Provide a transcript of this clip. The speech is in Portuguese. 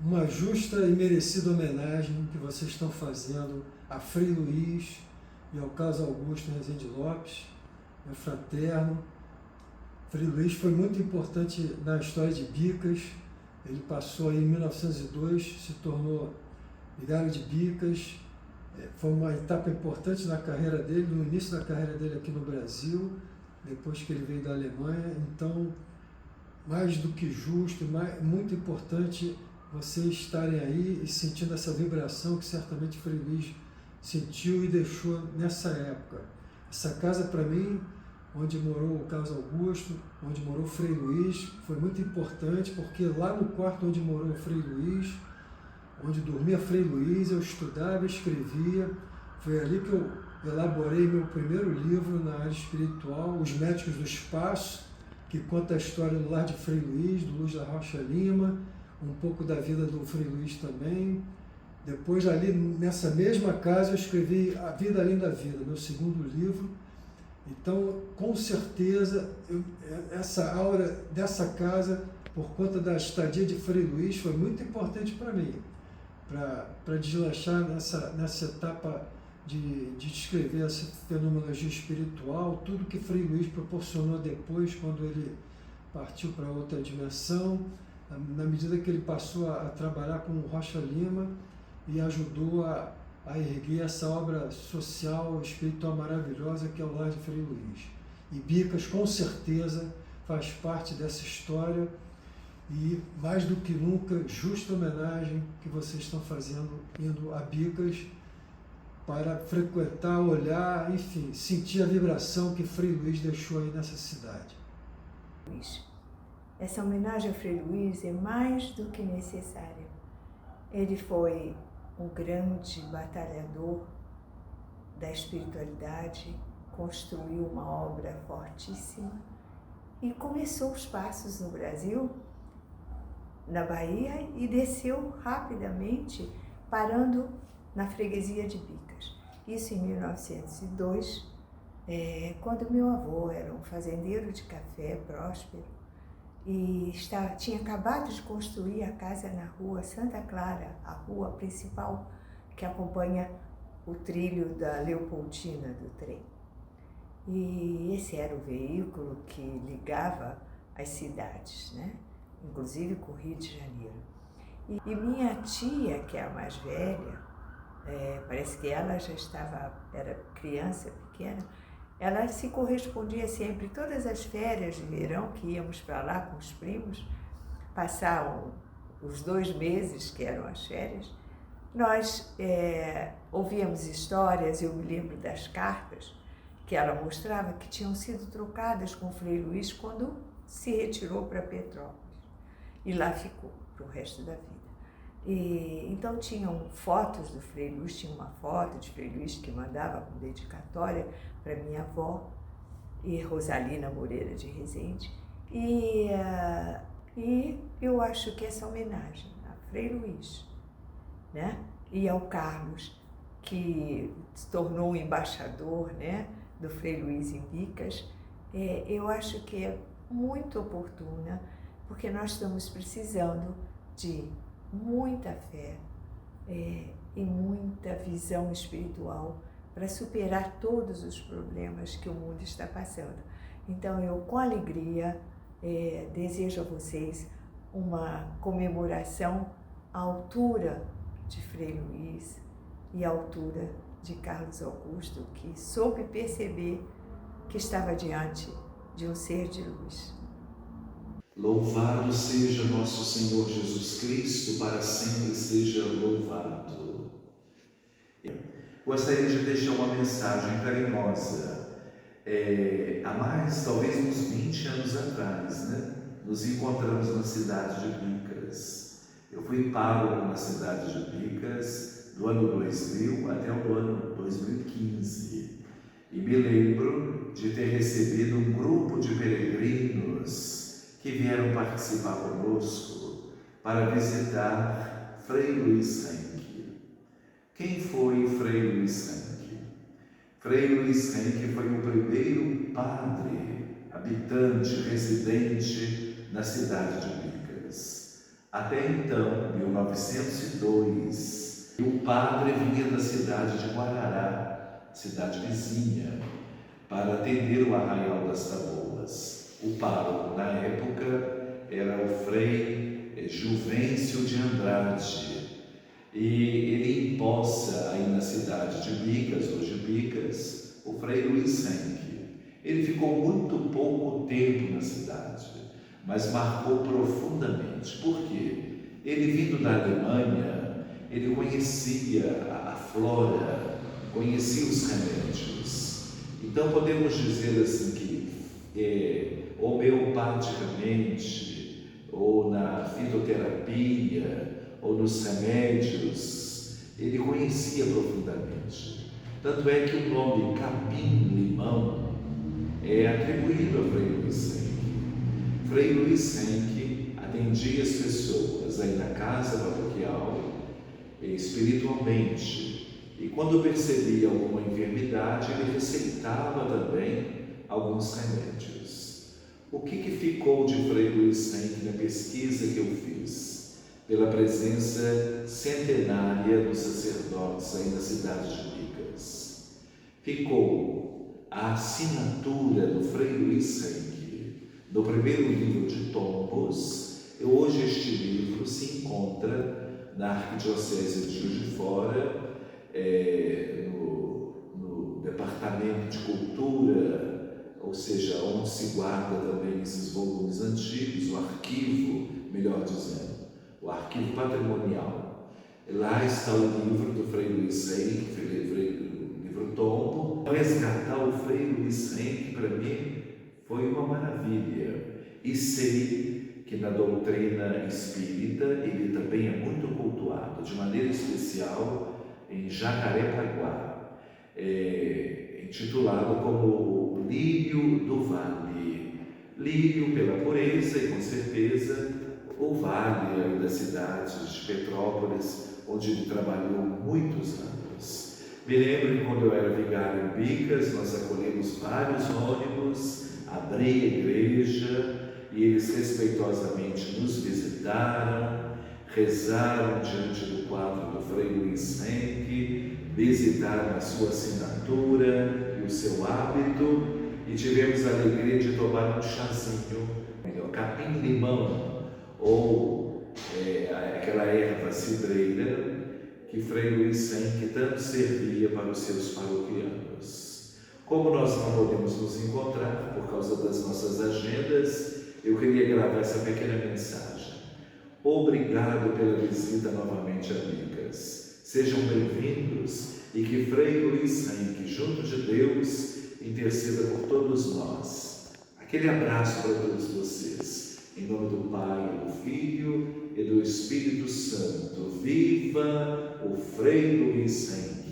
uma justa e merecida homenagem que vocês estão fazendo a Frei Luís e ao Carlos Augusto Rezende Lopes, meu fraterno. Frei Luís foi muito importante na história de Bicas. Ele passou aí em 1902, se tornou vigário de Bicas. Foi uma etapa importante na carreira dele, no início da carreira dele aqui no Brasil, depois que ele veio da Alemanha. Então, mais do que justo, muito importante vocês estarem aí e sentindo essa vibração que certamente Frei Luís sentiu e deixou nessa época. Essa casa, para mim, onde morou o Carlos Augusto, onde morou o Frei Luís, foi muito importante, porque lá no quarto onde morou o Frei Luís, onde dormia Frei Luís, eu estudava, escrevia. Foi ali que eu elaborei meu primeiro livro na área espiritual, Os Médicos do Espaço, que conta a história do lar de Frei Luís, do Luz da Rocha Lima, um pouco da vida do Frei Luís também. Depois, ali nessa mesma casa, eu escrevi A Vida Além da Vida, meu segundo livro. Então, com certeza, essa aura dessa casa, por conta da estadia de Frei Luís, foi muito importante para mim, para deslanchar nessa etapa de descrever essa fenomenologia espiritual, tudo que Frei Luís proporcionou depois, quando ele partiu para outra dimensão, na medida que ele passou a trabalhar com Rocha Lima e ajudou a erguer essa obra social, espiritual maravilhosa que é o Lar de Frei Luís. E Bicas, com certeza, faz parte dessa história e, mais do que nunca, justa homenagem que vocês estão fazendo, indo a Bicas para frequentar, olhar, enfim, sentir a vibração que Frei Luís deixou aí nessa cidade. Essa homenagem ao Frei Luís é mais do que necessária. Ele foi um grande batalhador da espiritualidade, construiu uma obra fortíssima e começou os passos no Brasil, na Bahia, e desceu rapidamente, parando na freguesia de Bicas. Isso em 1902, quando meu avô era um fazendeiro de café próspero e tinha acabado de construir a casa na rua Santa Clara, a rua principal que acompanha o trilho da Leopoldina do trem. E esse era o veículo que ligava as cidades, né? Inclusive com o Rio de Janeiro. E minha tia, que é a mais velha, parece que ela já era criança, pequena, ela se correspondia sempre, todas as férias de verão que íamos para lá com os primos, passavam os 2 meses que eram as férias, nós ouvíamos histórias. Eu me lembro das cartas que ela mostrava que tinham sido trocadas com o Frei Luís quando se retirou para Petrópolis e lá ficou para o resto da vida. Então tinham fotos do Frei Luís, tinha uma foto de Frei Luís que mandava com dedicatória para minha avó, e Rosalina Moreira de Rezende, e eu acho que essa homenagem a Frei Luís, né, e ao Carlos, que se tornou um embaixador, né, do Frei Luís em Bicas, eu acho que é muito oportuna, porque nós estamos precisando de muita fé e muita visão espiritual para superar todos os problemas que o mundo está passando. Então, eu, com alegria, desejo a vocês uma comemoração à altura de Frei Luís e à altura de Carlos Augusto, que soube perceber que estava diante de um ser de luz. Louvado seja nosso Senhor Jesus Cristo, para sempre seja louvado. Gostaria de deixar uma mensagem carinhosa. Há mais, talvez uns 20 anos atrás, né? Nos encontramos na cidade de Bicas. Eu fui pároco na cidade de Bicas do ano 2000 até o ano 2015. E me lembro de ter recebido um grupo de peregrinos que vieram participar conosco para visitar Frei Luís Renck. Quem foi Frei Luís Renck? Frei Luís Renck foi o primeiro padre habitante, residente na cidade de Bicas. Até então, 1902, o padre vinha da cidade de Guarará, cidade vizinha, para atender o Arraial das Taboas. O pároco, na época, era o frei Juvencio de Andrade, e ele empossa aí na cidade de Bicas, hoje Bicas, o frei Luiz Henrique. Ele ficou muito pouco tempo na cidade, mas marcou profundamente. Por quê? Ele, vindo da Alemanha, ele conhecia a flora, conhecia os remédios. Então podemos dizer assim que homeopaticamente, ou na fitoterapia, ou nos remédios, ele conhecia profundamente. Tanto é que o nome capim-limão é atribuído a Frei Luiz Henrique. Frei Luiz Henrique atendia as pessoas aí na casa paroquial espiritualmente, e quando percebia alguma enfermidade, ele receitava também alguns remédios. O que ficou de Frei Luiz Henrique na pesquisa que eu fiz? Pela presença centenária dos sacerdotes aí na cidade de Bicas, ficou a assinatura do Frei Luiz Henrique no primeiro livro de tombos. E hoje este livro se encontra na Arquidiocese de Juiz de Fora, no Departamento de Cultura, ou seja, onde se guarda também esses volumes antigos, o arquivo, melhor dizendo, o arquivo patrimonial. Lá está o livro do Frei Luiz Henrique, livro tombo. Resgatar o Frei Luiz Henrique, para mim, foi uma maravilha. E sei que na doutrina espírita ele também é muito cultuado, de maneira especial em Jacarepaguá, intitulado como o Lírio do Vale. Lírio pela pureza e, com certeza, o vale da cidade de Petrópolis, onde ele trabalhou muitos anos. Me lembro que quando eu era vigário em Bicas, nós acolhemos vários ônibus, abri a igreja e eles respeitosamente nos visitaram, rezaram diante do quadro do Frei Luiz Henrique, visitaram a sua assinatura e o seu hábito, e tivemos a alegria de tomar um chazinho, capim-limão, ou aquela erva cidreira que Frei Luiz Henrique tanto servia para os seus paroquianos. Como nós não podemos nos encontrar por causa das nossas agendas, eu queria gravar essa pequena mensagem. Obrigado pela visita novamente a Bicas. Sejam bem-vindos e que Frei Luiz Henrique, junto de Deus, interceda por todos nós. Aquele abraço para todos vocês. Em nome do Pai, do Filho e do Espírito Santo. Viva o Frei Luiz Henrique!